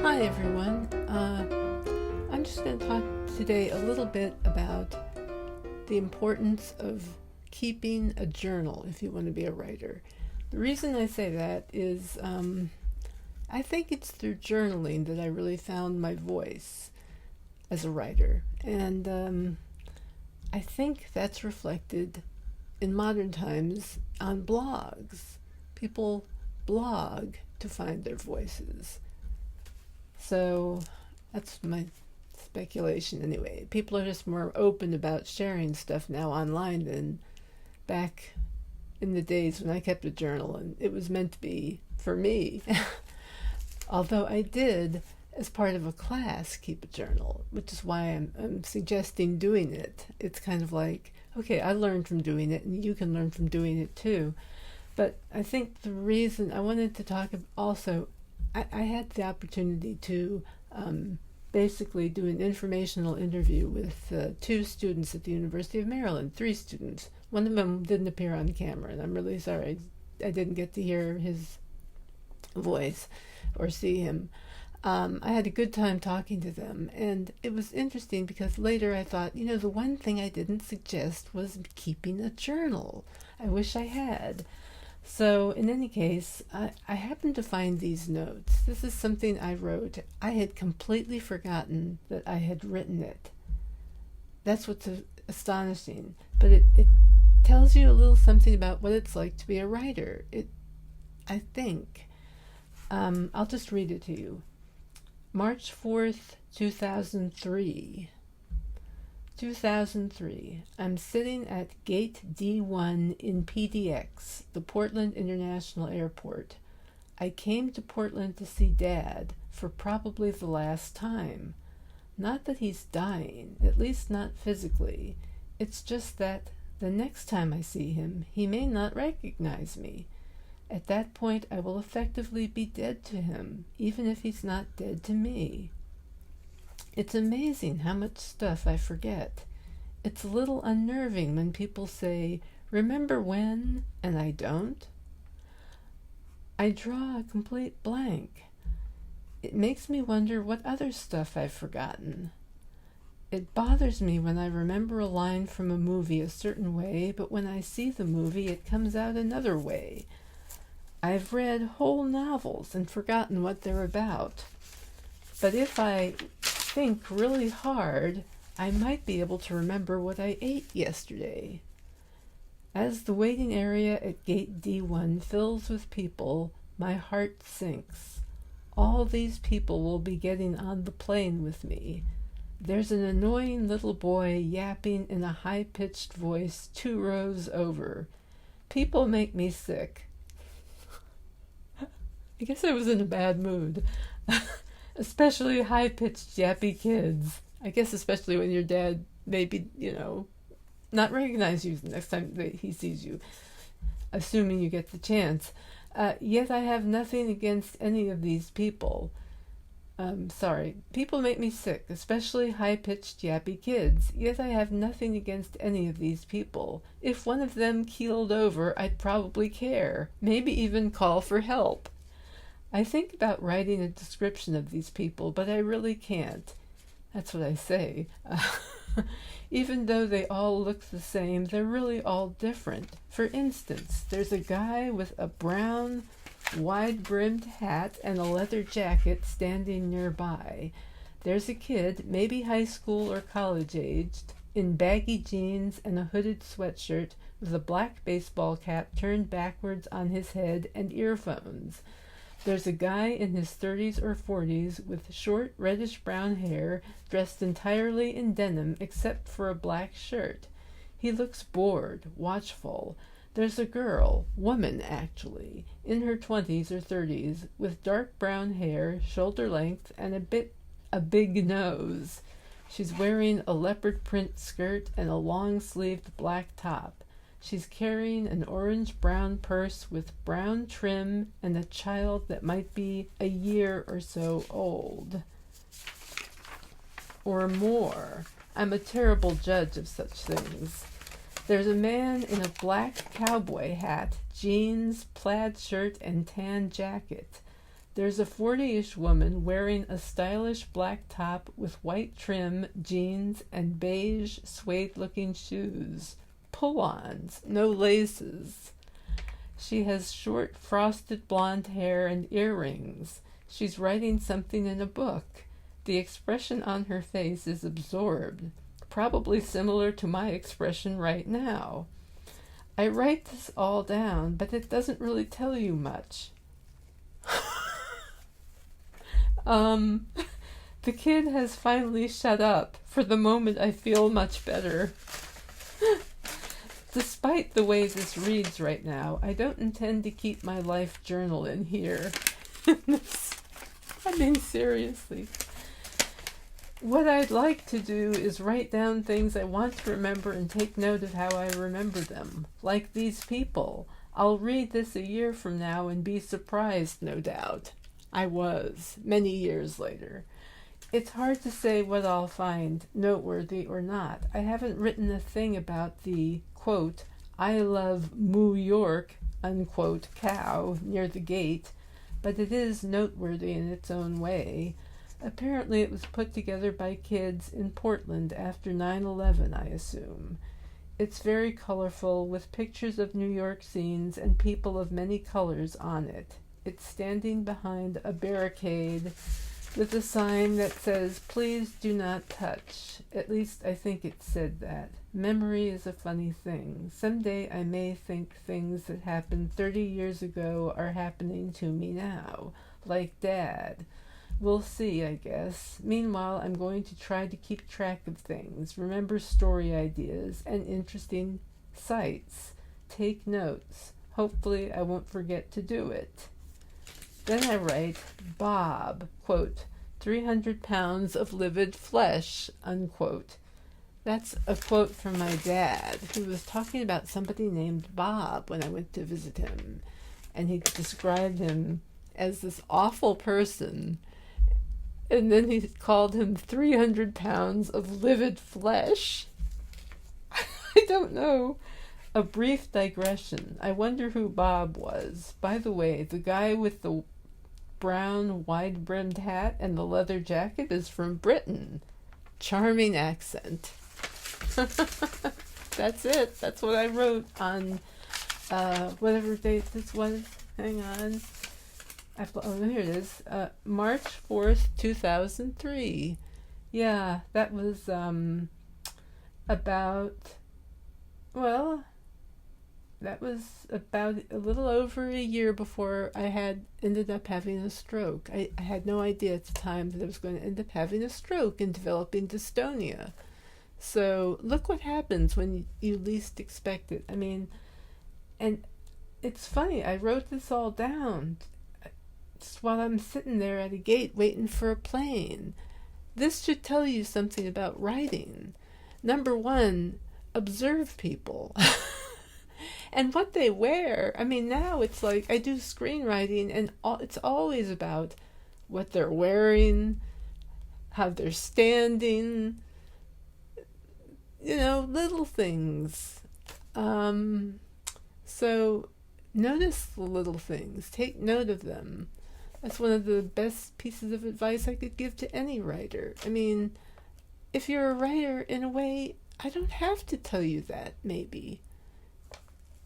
Hi everyone. I'm just going to talk today a little bit about the importance of keeping a journal if you want to be a writer. The reason I say that is I think it's through journaling that I really found my voice as a writer. And I think that's reflected in modern times on blogs. People blog to find their voices. So that's my speculation anyway. People are just more open about sharing stuff now online than back in the days when I kept a journal and it was meant to be for me. Although I did, as part of a class, keep a journal, which is why I'm suggesting doing it. It's kind of like, okay, I learned from doing it and you can learn from doing it too. But I think the reason I wanted to talk also, I had the opportunity to basically do an informational interview with two students at the University of Maryland, three students. One of them didn't appear on camera, and I'm really sorry I didn't get to hear his voice or see him. I had a good time talking to them, and it was interesting because later I thought, the one thing I didn't suggest was keeping a journal. I wish I had. So in any case, I happened to find these notes. This is something I wrote. I had completely forgotten that I had written it. That's what's astonishing. But it tells you a little something about what it's like to be a writer. I think. I'll just read it to you. March 4th, 2003. 2003. I'm sitting at Gate D1 in PDX, the Portland International Airport. I came to Portland to see Dad for probably the last time. Not that he's dying, at least not physically. It's just that the next time I see him, he may not recognize me. At that point, I will effectively be dead to him, even if he's not dead to me. It's amazing how much stuff I forget. It's a little unnerving when people say, "Remember when?" and I don't. I draw a complete blank. It makes me wonder what other stuff I've forgotten. It bothers me when I remember a line from a movie a certain way, but when I see the movie, it comes out another way. I've read whole novels and forgotten what they're about. But if I think really hard, I might be able to remember what I ate yesterday. As the waiting area at Gate D1 fills with people, my heart sinks. All these people will be getting on the plane with me. There's an annoying little boy yapping in a high-pitched voice 2 rows over. People make me sick. I guess I was in a bad mood. Especially high-pitched, yappy kids. I guess especially when your dad maybe, not recognize you the next time that he sees you, assuming you get the chance. Yet I have nothing against any of these people. People make me sick, especially high-pitched, yappy kids. Yet I have nothing against any of these people. If one of them keeled over, I'd probably care, maybe even call for help. I think about writing a description of these people, but I really can't. That's what I say. Even though they all look the same, they're really all different. For instance, there's a guy with a brown, wide-brimmed hat and a leather jacket standing nearby. There's a kid, maybe high school or college-aged, in baggy jeans and a hooded sweatshirt with a black baseball cap turned backwards on his head and earphones. There's a guy in his 30s or 40s with short reddish-brown hair, dressed entirely in denim except for a black shirt. He looks bored, watchful. There's a girl, woman actually, in her 20s or 30s, with dark brown hair, shoulder length, and a big nose. She's wearing a leopard print skirt and a long-sleeved black top. She's carrying an orange-brown purse with brown trim and a child that might be a year or so old. Or more. I'm a terrible judge of such things. There's a man in a black cowboy hat, jeans, plaid shirt, and tan jacket. There's a 40-ish woman wearing a stylish black top with white trim, jeans, and beige suede-looking shoes. Pull-ons, no laces. She has short, frosted blonde hair and earrings. She's writing something in a book. The expression on her face is absorbed, probably similar to my expression right now. I write this all down, but it doesn't really tell you much. The kid has finally shut up. For the moment, I feel much better. Despite the way this reads right now, I don't intend to keep my life journal in here. I mean, seriously. What I'd like to do is write down things I want to remember and take note of how I remember them. Like these people. I'll read this a year from now and be surprised, no doubt. I was, many years later. It's hard to say what I'll find, noteworthy or not. I haven't written a thing about the, quote, I love Moo York, unquote, cow near the gate, but it is noteworthy in its own way. Apparently it was put together by kids in Portland after 9/11, I assume. It's very colorful, with pictures of New York scenes and people of many colors on it. It's standing behind a barricade with a sign that says, please do not touch. At least I think it said that. Memory is a funny thing. Someday I may think things that happened 30 years ago are happening to me now, like Dad. We'll see, I guess. Meanwhile, I'm going to try to keep track of things, remember story ideas, and interesting sights. Take notes. Hopefully I won't forget to do it. Then I write, Bob, quote, 300 pounds of livid flesh, unquote. That's a quote from my dad, who was talking about somebody named Bob when I went to visit him. And he described him as this awful person. And then he called him 300 pounds of livid flesh. I don't know. A brief digression. I wonder who Bob was. By the way, the guy with the brown wide-brimmed hat and the leather jacket is from Britain. Charming accent. That's it. That's what I wrote on whatever date this was. Hang on. Here it is. March 4th, 2003. Yeah, that was that was about a little over a year before I ended up having a stroke. I had no idea at the time that I was going to end up having a stroke and developing dystonia. So look what happens when you least expect it. I mean, and it's funny, I wrote this all down just while I'm sitting there at a gate waiting for a plane. This should tell you something about writing. Number one, observe people. And what they wear. I mean, now it's like I do screenwriting, and it's always about what they're wearing, how they're standing, little things. So notice the little things. Take note of them. That's one of the best pieces of advice I could give to any writer. I mean, if you're a writer, in a way, I don't have to tell you that, maybe.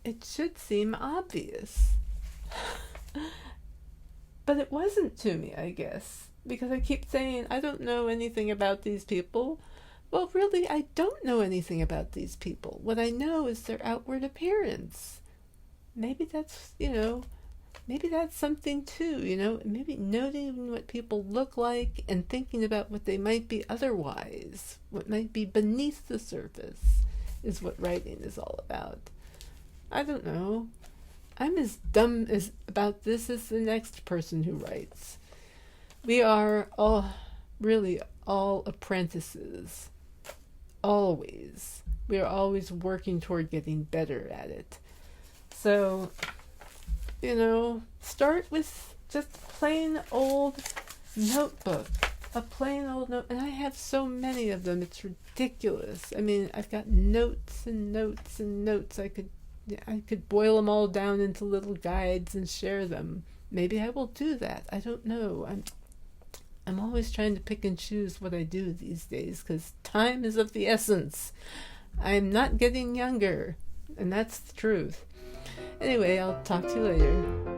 It should seem obvious. But it wasn't to me, I guess, because I keep saying, I don't know anything about these people. Well, really, I don't know anything about these people. What I know is their outward appearance. Maybe that's, maybe that's something too, maybe noting what people look like and thinking about what they might be otherwise, what might be beneath the surface, is what writing is all about. I don't know. I'm as dumb about this as the next person who writes. We are really all apprentices. Always. We are always working toward getting better at it. So, start with just a plain old notebook. A plain old note. And I have so many of them, it's ridiculous. I mean, I've got notes and notes and notes. I could boil them all down into little guides and share them. maybe I will do that. I don't know. I'm always trying to pick and choose what I do these days because time is of the essence. I'm not getting younger, and that's the truth. Anyway, I'll talk to you later.